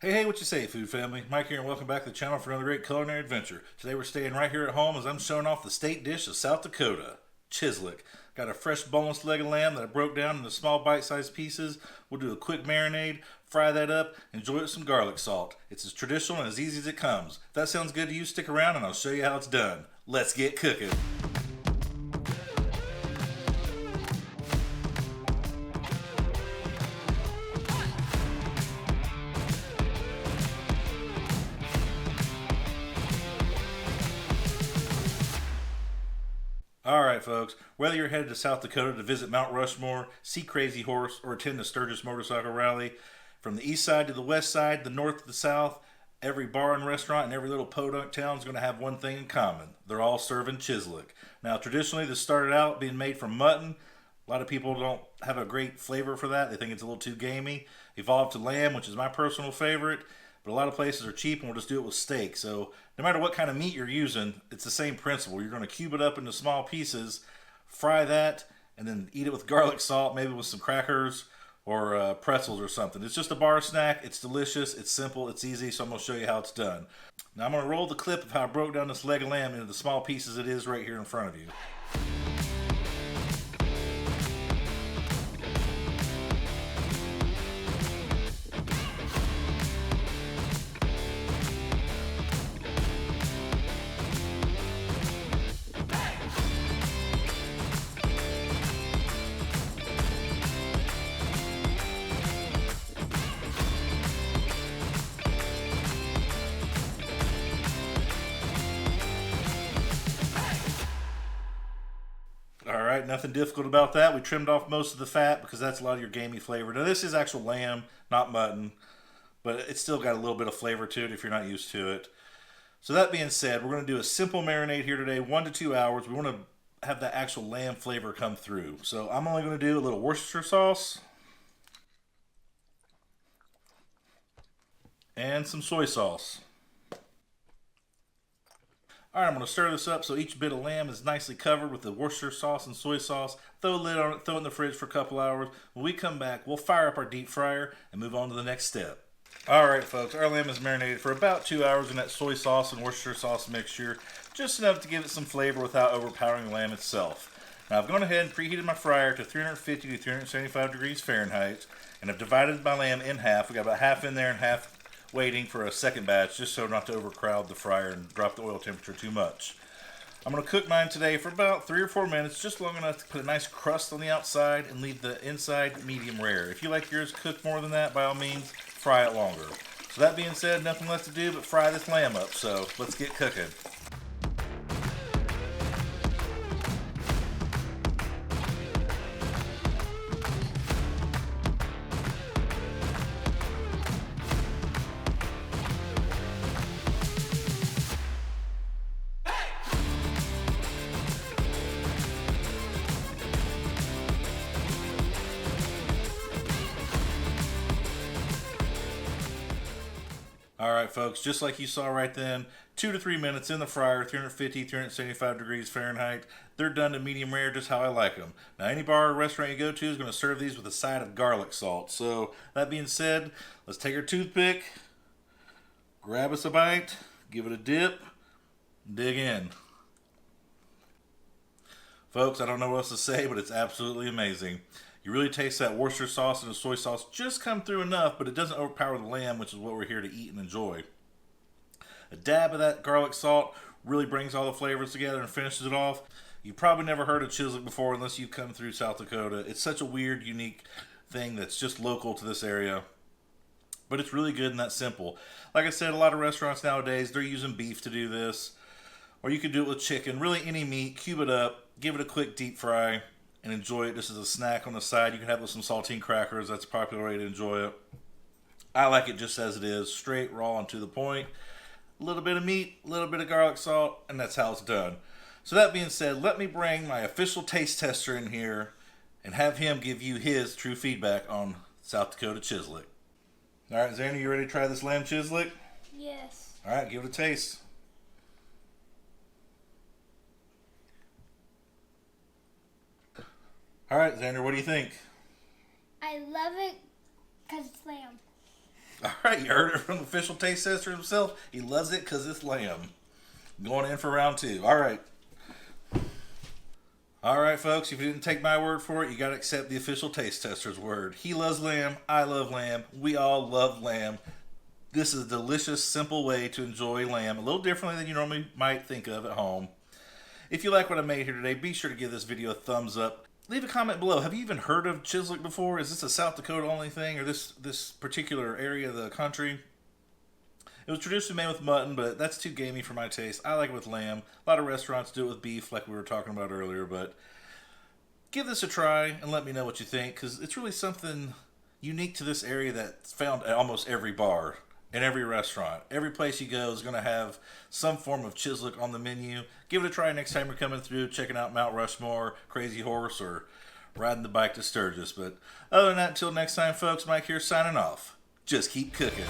Hey, what you say, food family? Mike here, and welcome back to the channel for another great culinary adventure. Today we're staying right here at home as I'm showing off the state dish of South Dakota, Chislic. Got a fresh boneless leg of lamb that I broke down into small bite-sized pieces. We'll do a quick marinade, fry that up, enjoy it with some garlic salt. It's as traditional and as easy as it comes. If that sounds good to you, stick around and I'll show you how it's done. Let's get cooking. Alright, folks, whether you're headed to South Dakota to visit Mount Rushmore, see Crazy Horse, or attend the Sturgis Motorcycle Rally, from the east side to the west side, the north to the south, every bar and restaurant in every little podunk town is going to have one thing in common. They're all serving Chislic. Now, traditionally, this started out being made from mutton. A lot of people don't have a great flavor for that. They think it's a little too gamey. Evolved to lamb, which is my personal favorite. But a lot of places are cheap and will just do it with steak. So no matter what kind of meat you're using, it's the same principle. You're going to cube it up into small pieces, fry that, and then eat it with garlic salt, maybe with some crackers or pretzels or something. It's just a bar snack. It's delicious. It's simple. It's easy. So I'm going to show you how it's done. Now I'm going to roll the clip of how I broke down this leg of lamb into the small pieces it is right here in front of you. Alright, nothing difficult about that. We trimmed off most of the fat because that's a lot of your gamey flavor. Now this is actual lamb, not mutton, but it's still got a little bit of flavor to it if you're not used to it. So that being said, we're going to do a simple marinade here today, 1 to 2 hours. We want to have that actual lamb flavor come through. So I'm only going to do a little Worcestershire sauce and some soy sauce. All right, I'm going to stir this up so each bit of lamb is nicely covered with the Worcestershire sauce and soy sauce. Throw a lid on it, throw it in the fridge for a couple hours. When we come back, we'll fire up our deep fryer and move on to the next step. All right, folks, our lamb is marinated for about 2 hours in that soy sauce and Worcestershire sauce mixture, just enough to give it some flavor without overpowering the lamb itself. Now, I've gone ahead and preheated my fryer to 350 to 375 degrees Fahrenheit, and I've divided my lamb in half. We got about half in there and half waiting for a second batch, just so not to overcrowd the fryer and drop the oil temperature too much. I'm going to cook mine today for about 3 or 4 minutes, just long enough to put a nice crust on the outside and leave the inside medium rare. If you like yours cooked more than that, by all means, fry it longer. So that being said, nothing left to do but fry this lamb up, so let's get cooking. All right, folks, just like you saw right then, 2 to 3 minutes in the fryer, 350, 375 degrees Fahrenheit. They're done to medium rare, just how I like them. Now, any bar or restaurant you go to is going to serve these with a side of garlic salt. So, that being said, let's take our toothpick, grab us a bite, give it a dip, dig in. Folks, I don't know what else to say, but it's absolutely amazing. You really taste that Worcestershire sauce and the soy sauce just come through enough, but it doesn't overpower the lamb, which is what we're here to eat and enjoy. A dab of that garlic salt really brings all the flavors together and finishes it off. You've probably never heard of Chislic before unless you've come through South Dakota. It's such a weird, unique thing that's just local to this area. But it's really good and that simple. Like I said, a lot of restaurants nowadays, they're using beef to do this. Or you could do it with chicken, really any meat, cube it up, give it a quick deep fry, and enjoy it just as a snack on the side. You can have it with some saltine crackers. That's a popular way to enjoy it. I like it just as it is, straight, raw, and to the point. A little bit of meat, a little bit of garlic salt, and that's how it's done. So that being said, let me bring my official taste tester in here and have him give you his true feedback on South Dakota Chislic. All right, Xander, you ready to try this lamb Chislic? Yes. All right, give it a taste. All right, Xander, what do you think? I love it because it's lamb. All right, you heard it from the official taste tester himself. He loves it because it's lamb. Going in for round two. All right. All right, folks, if you didn't take my word for it, you got to accept the official taste tester's word. He loves lamb. I love lamb. We all love lamb. This is a delicious, simple way to enjoy lamb, a little differently than you normally might think of at home. If you like what I made here today, be sure to give this video a thumbs up. Leave a comment below. Have you even heard of Chislic before? Is this a South Dakota only thing, or this particular area of the country? It was traditionally made with mutton, but that's too gamey for my taste. I like it with lamb. A lot of restaurants do it with beef, like we were talking about earlier, but give this a try and let me know what you think, because it's really something unique to this area that's found at almost every bar and every restaurant. Every place you go is going to have some form of Chislic on the menu. Give it a try next time you're coming through, checking out Mount Rushmore, Crazy Horse, or riding the bike to Sturgis. But other than that, until next time, folks, Mike here signing off. Just keep cooking.